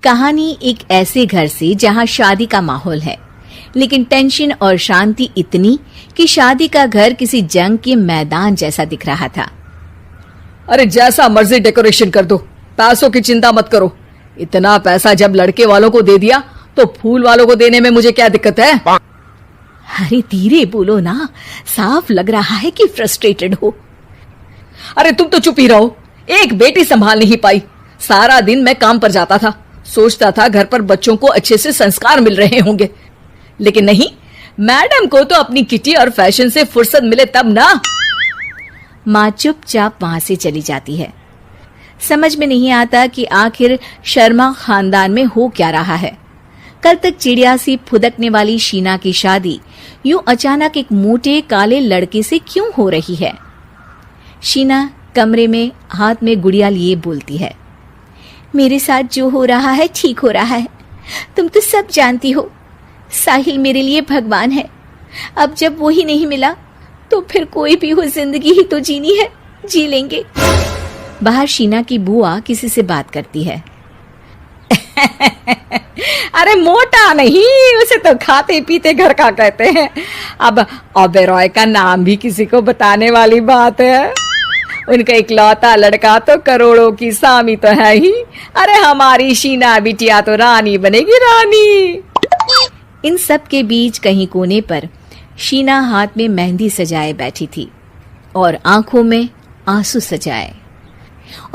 कहानी एक ऐसे घर से जहां शादी का माहौल है, लेकिन टेंशन और शांति इतनी कि शादी का घर किसी जंग के मैदान जैसा दिख रहा था। अरे जैसा मर्जी डेकोरेशन कर दो, पैसों की चिंता मत करो। इतना पैसा जब लड़के वालों को दे दिया तो फूल वालों को देने में मुझे क्या दिक्कत है? अरे धीरे बोलो ना, साफ लग रहा है कि फ्रस्ट्रेटेड हो। अरे तुम तो चुप ही रहो। एक बेटी संभाल नहीं पाई। सारा दिन मैं काम पर जाता था, सोचता था घर पर बच्चों को अच्छे से संस्कार मिल रहे होंगे, लेकिन नहीं, मैडम को तो अपनी किटी और फैशन से फुर्सत मिले तब ना। माँ चुपचाप वहां से चली जाती है। समझ में नहीं आता कि आखिर शर्मा खानदान में हो क्या रहा है। कल तक चिड़िया सी फुदकने वाली शीना की शादी यूं अचानक एक मोटे काले लड़के से क्यों हो रही है? शीना कमरे में हाथ में गुड़िया लिए बोलती है, मेरे साथ जो हो रहा है ठीक हो रहा है। तुम तो सब जानती हो, साहिल मेरे लिए भगवान है। अब जब वो ही नहीं मिला तो फिर कोई भी हो, जिंदगी ही तो जीनी है, जी लेंगे। बाहर शीना की बुआ किसी से बात करती है। अरे मोटा नहीं, उसे तो खाते पीते घर का कहते हैं। अब ओबेरॉय का नाम भी किसी को बताने वाली बात है। उनका इकलौता लड़का तो करोड़ों की सामी तो है ही। अरे हमारी शीना बिटिया तो रानी बनेगी, रानी। इन सब के बीच कहीं कोने पर शीना हाथ में मेहंदी सजाए बैठी थी और आंखों में आंसू सजाए।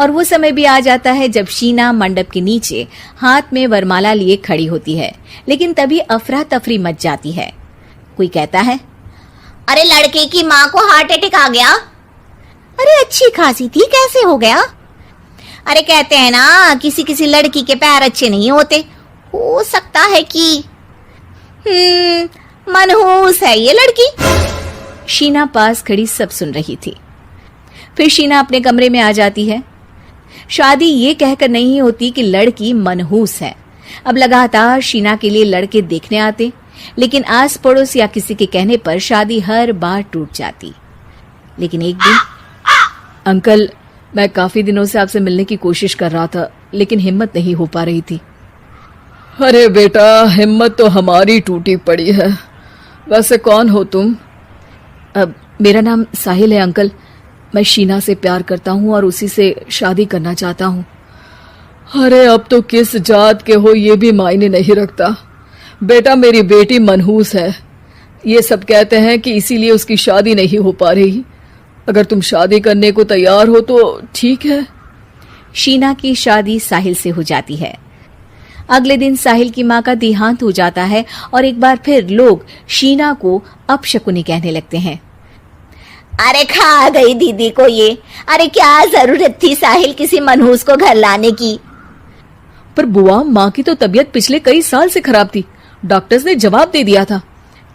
और वो समय भी आ जाता है जब शीना मंडप के नीचे हाथ में वरमाला लिए खड़ी होती है, लेकिन तभी अफरा तफरी मच जाती है। कोई कहता है, अरे लड़के की माँ को हार्ट अटैक आ गया। अरे अच्छी खासी थी, कैसे हो गया? अरे कहते हैं ना, किसी किसी लड़की के पैर अच्छे नहीं होते। हो सकता है कि मनहूस है ये लड़की। शीना पास खड़ी सब सुन रही थी। फिर शीना अपने कमरे में आ जाती है। शादी ये कहकर नहीं होती कि लड़की मनहूस है। अब लगातार शीना के लिए लड़के देखने आते, लेकिन आस पड़ोस या किसी के कहने पर शादी हर बार टूट जाती। लेकिन एक दिन, अंकल, मैं काफी दिनों से आपसे मिलने की कोशिश कर रहा था, लेकिन हिम्मत नहीं हो पा रही थी। अरे बेटा, हिम्मत तो हमारी टूटी पड़ी है। वैसे कौन हो तुम? मेरा नाम साहिल है अंकल। मैं शीना से प्यार करता हूँ और उसी से शादी करना चाहता हूँ। अरे अब तो किस जात के हो ये भी मायने नहीं रखता। बेटा, मेरी बेटी मनहूस है। ये सब कहते हैं कि इसीलिए उसकी शादी नहीं हो पा रही। अगर तुम शादी करने को तैयार हो तो ठीक है। शीना की शादी साहिल से हो जाती है। अगले दिन साहिल की माँ का देहांत हो जाता है और एक बार फिर लोग शीना को अपशकुनी कहने लगते हैं। अरे खा गई दीदी को ये। अरे क्या जरूरत थी साहिल किसी मनहूस को घर लाने की? पर बुआ, माँ की तो तबीयत पिछले कई साल से खराब थी। डॉक्टर्स ने जवाब दे दिया था।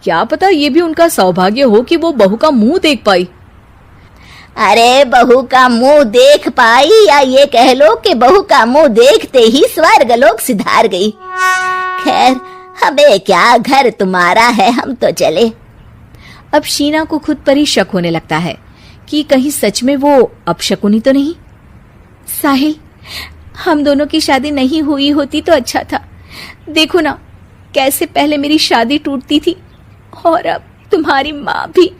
क्या पता ये भी उनका सौभाग्य हो कि वो बहू का मुंह देख पाई। अरे बहू का मुंह देख पाई, या ये कह लो कि बहू का मुंह देखते ही स्वर्ग लोक सिधार गई। खैर, हमें क्या, घर तुम्हारा है, हम तो चले। अब शीना को खुद पर ही शक होने लगता है कि कहीं सच में वो अपशकुनी तो नहीं। साहिल, हम दोनों की शादी नहीं हुई होती तो अच्छा था। देखो ना, कैसे पहले मेरी शादी टूटती थी और अब तुम्हारी माँ भी।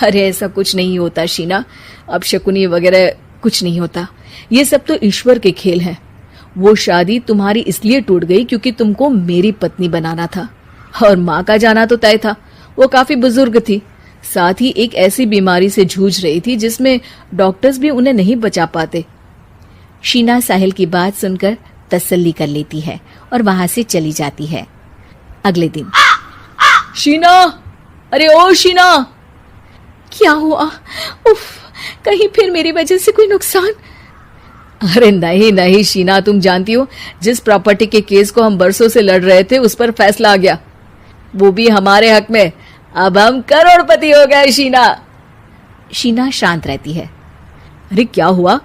अरे ऐसा कुछ नहीं होता शीना, अपशकुनी वगैरह कुछ नहीं होता। ये सब तो ईश्वर के खेल हैं। वो शादी तुम्हारी इसलिए टूट गई क्योंकि तुमको मेरी पत्नी बनाना था, और माँ का जाना तो तय था। वो काफी बुजुर्ग थी, साथ ही एक ऐसी बीमारी से जूझ रही थी जिसमें डॉक्टर्स भी उन्हें नहीं बचा पाते। शीना साहिल की बात सुनकर तसल्ली कर लेती है और वहां से चली जाती है। अगले दिन, शीना, अरे ओ शीना। क्या हुआ? उफ, कहीं फिर मेरी वजह से कोई नुकसान? अरे नहीं नहीं शीना, तुम जानती हो, जिस प्रॉपर्टी के केस को हम बरसों से लड़ रहे थे उस पर फैसला आ गया, वो भी हमारे हक में। अब हम करोड़पति हो गए शीना। शीना शांत रहती है। अरे क्या हुआ?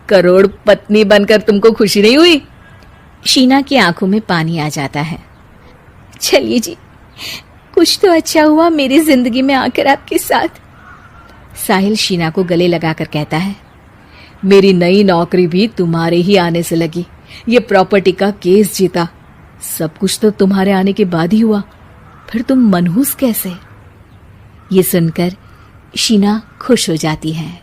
करोड़ पत्नी बनकर तुमको खुशी नहीं हुई? शीना की आंखों में पानी आ जाता है। चलिए जी, कुछ तो अच्छा हुआ मेरी जिंदगी में आकर आपके साथ। साहिल शीना को गले लगाकर कहता है, मेरी नई नौकरी भी तुम्हारे ही आने से लगी। ये प्रॉपर्टी का केस जीता। सब कुछ तो तुम्हारे आने के बाद ही हुआ, फिर तुम मनहूस कैसे? ये सुनकर शीना खुश हो जाती है।